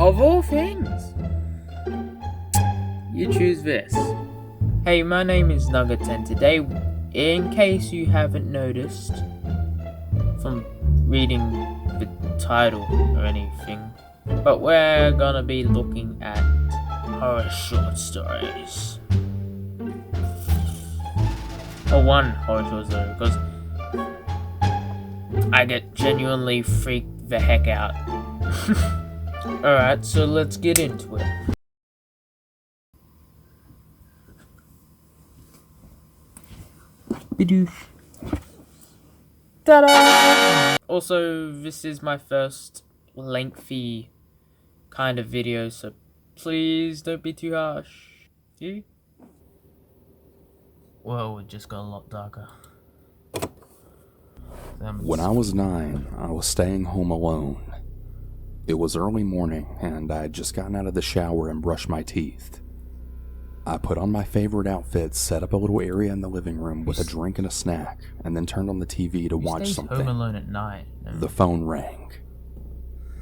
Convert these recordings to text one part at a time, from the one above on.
Of all things, you choose this. Hey, my name is Nugget, and today, in case you haven't noticed from reading the title or anything, but we're gonna be looking at horror short stories. Or one horror short story, because I get genuinely freaked the heck out. Alright, so let's get into it. Bidoof. Ta-da! Also, this is my first lengthy kind of video, so please don't be too harsh. See? Whoa, it just got a lot darker. When I was 9, I was staying home alone. It was early morning, and I had just gotten out of the shower and brushed my teeth. I put on my favorite outfit, set up a little area in the living room with a drink and a snack, and then turned on the TV to watch something. Home alone at night. No. The phone rang.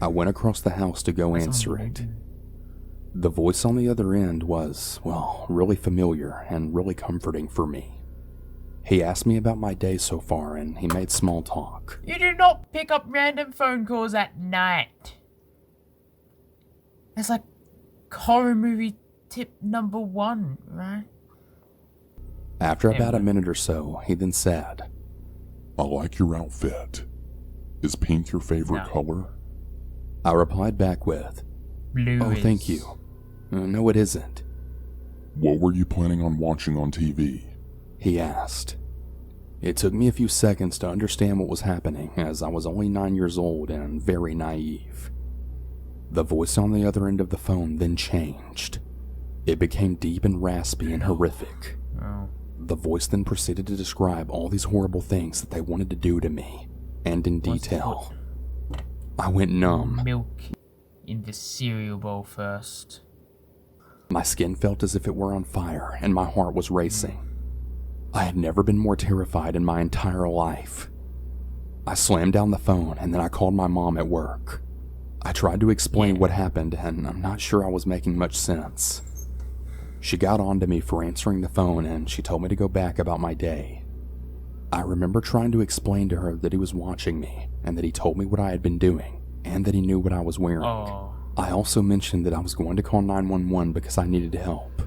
I went across the house to go answer it. The voice on the other end was, well, really familiar and really comforting for me. He asked me about my day so far, and he made small talk. You do not pick up random phone calls at night. That's like horror movie tip number 1, right? After about a minute or so, he then said, I like your outfit. Is pink your favorite color? I replied back with, Blue oh, is... thank you. No, it isn't. What were you planning on watching on TV? He asked. It took me a few seconds to understand what was happening, as I was only 9 years old and very naive. The voice on the other end of the phone then changed. It became deep and raspy and horrific. The voice then proceeded to describe all these horrible things that they wanted to do to me, and in detail. I went numb. Milk in the cereal bowl first. My skin felt as if it were on fire, and my heart was racing. I had never been more terrified in my entire life. I slammed down the phone, and then I called my mom at work. I tried to explain what happened, and I'm not sure I was making much sense. She got on to me for answering the phone, and she told me to go back about my day. I remember trying to explain to her that he was watching me, and that he told me what I had been doing, and that he knew what I was wearing. I also mentioned that I was going to call 911 because I needed help.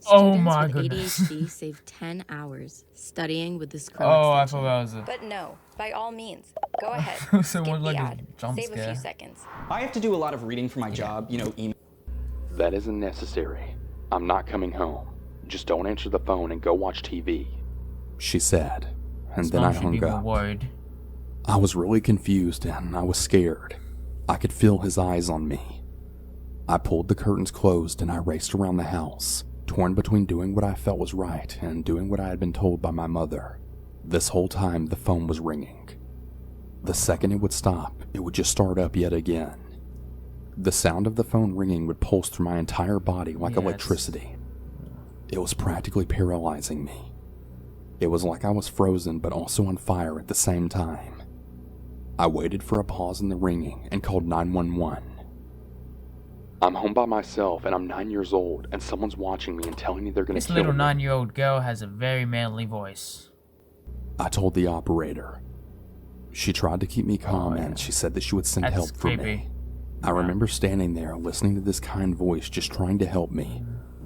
Oh my goodness. Students with ADHD save 10 hours studying with this Chrome I thought that was a... But no, by all means, go ahead. So Skip like the a ad. jump Save a scare. few seconds. I have to do a lot of reading for my job, email. That isn't necessary. I'm not coming home. Just don't answer the phone and go watch TV, she said, and then I hung up. I was really confused and I was scared. I could feel his eyes on me. I pulled the curtains closed and I raced around the house, torn between doing what I felt was right and doing what I had been told by my mother. This whole time the phone was ringing. The second it would stop, it would just start up yet again. The sound of the phone ringing would pulse through my entire body like electricity. It was practically paralyzing me. It was like I was frozen but also on fire at the same time. I waited for a pause in the ringing and called 911. I'm home by myself and I'm 9 years old and someone's watching me and telling me they're going to kill me. This little 9-year-old girl has a very manly voice. I told the operator. She tried to keep me calm and she said that she would send help for me. I remember standing there listening to this kind voice just trying to help me,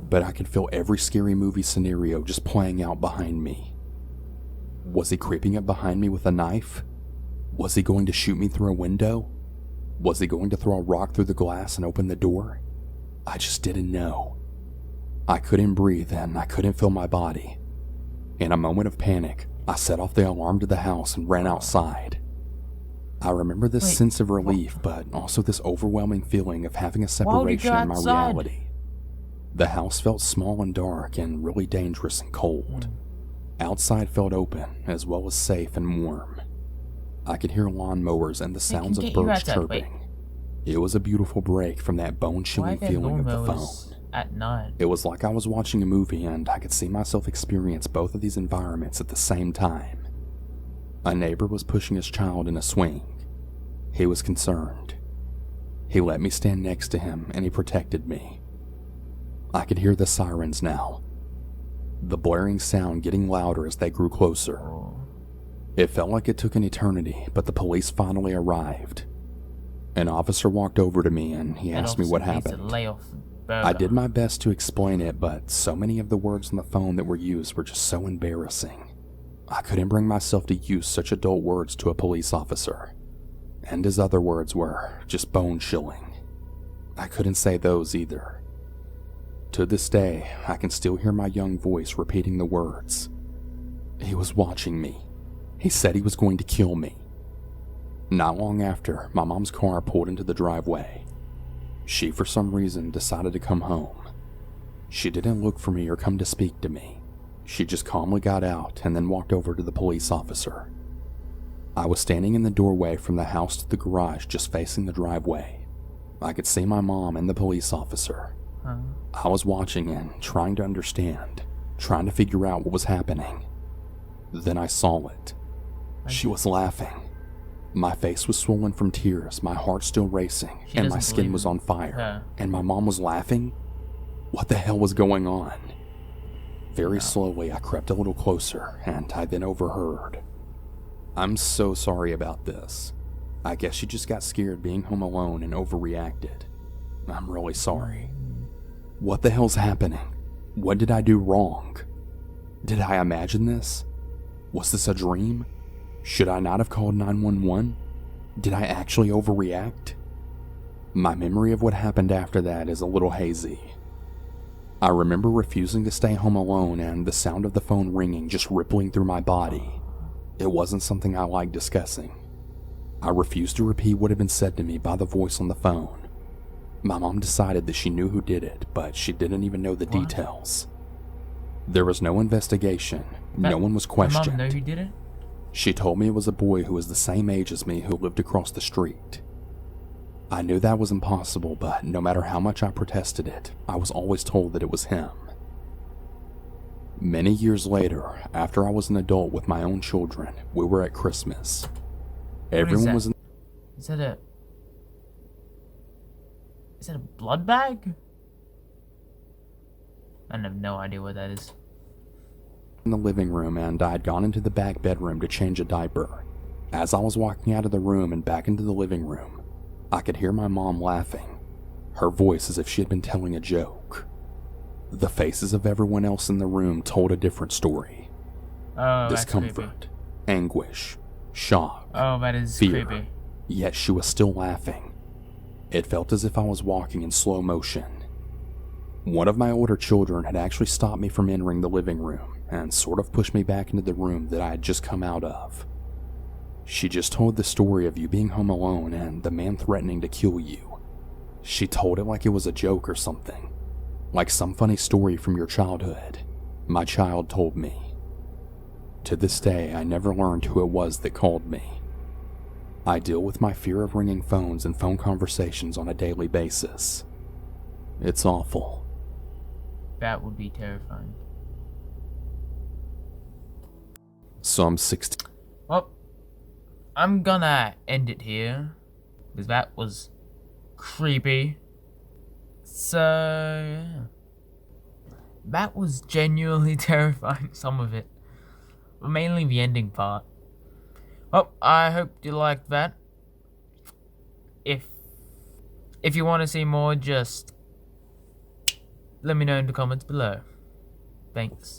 but I could feel every scary movie scenario just playing out behind me. Was he creeping up behind me with a knife? Was he going to shoot me through a window? Was he going to throw a rock through the glass and open the door? I just didn't know. I couldn't breathe and I couldn't feel my body. In a moment of panic, I set off the alarm to the house and ran outside. I remember this sense of relief, but also this overwhelming feeling of having a separation in my reality. The house felt small and dark and really dangerous and cold. Outside felt open, as well as safe and warm. I could hear lawnmowers and the sounds of birds chirping. It was a beautiful break from that bone-chilling feeling of the phone. At night. It was like I was watching a movie and I could see myself experience both of these environments at the same time. A neighbor was pushing his child in a swing. He was concerned. He let me stand next to him and he protected me. I could hear the sirens now, the blaring sound getting louder as they grew closer. It felt like it took an eternity, but the police finally arrived. An officer walked over to me and he asked me what happened. I did my best to explain it, but so many of the words on the phone that were used were just so embarrassing. I couldn't bring myself to use such adult words to a police officer. And his other words were just bone-chilling. I couldn't say those either. To this day, I can still hear my young voice repeating the words. He was watching me. He said he was going to kill me. Not long after, my mom's car pulled into the driveway. She, for some reason, decided to come home. She didn't look for me or come to speak to me. She just calmly got out and then walked over to the police officer. I was standing in the doorway from the house to the garage, just facing the driveway. I could see my mom and the police officer. I was watching and trying to understand, trying to figure out what was happening. Then I saw it. She was laughing. My face was swollen from tears, my heart still racing, and my skin was on fire. And my mom was laughing? What the hell was going on? Very slowly, I crept a little closer, and I then overheard. I'm so sorry about this. I guess she just got scared being home alone and overreacted. I'm really sorry. What the hell's happening? What did I do wrong? Did I imagine this? Was this a dream? Should I not have called 911? Did I actually overreact? My memory of what happened after that is a little hazy. I remember refusing to stay home alone and the sound of the phone ringing just rippling through my body. It wasn't something I liked discussing. I refused to repeat what had been said to me by the voice on the phone. My mom decided that she knew who did it, but she didn't even know the details. There was no investigation. No one was questioned. Mom know who did it? She told me it was a boy who was the same age as me who lived across the street. I knew that was impossible, but no matter how much I protested it, I was always told that it was him. Many years later, after I was an adult with my own children, we were at Christmas. Everyone was in... Is that a blood bag? I have no idea what that is. In the living room, and I had gone into the back bedroom to change a diaper. As I was walking out of the room and back into the living room, I could hear my mom laughing, her voice as if she had been telling a joke. The faces of everyone else in the room told a different story. Discomfort, anguish, shock, that is fear. creepy. Yet she was still laughing. It felt as if I was walking in slow motion. One of my older children had actually stopped me from entering the living room and sort of pushed me back into the room that I had just come out of. She just told the story of you being home alone and the man threatening to kill you. She told it like it was a joke or something, like some funny story from your childhood. My child told me. To this day, I never learned who it was that called me. I deal with my fear of ringing phones and phone conversations on a daily basis. It's awful. That would be terrifying. So I'm 16. Well, I'm gonna end it here, because that was creepy. So, yeah. That was genuinely terrifying, some of it. But mainly the ending part. Well, I hope you liked that. If you want to see more, just let me know in the comments below. Thanks.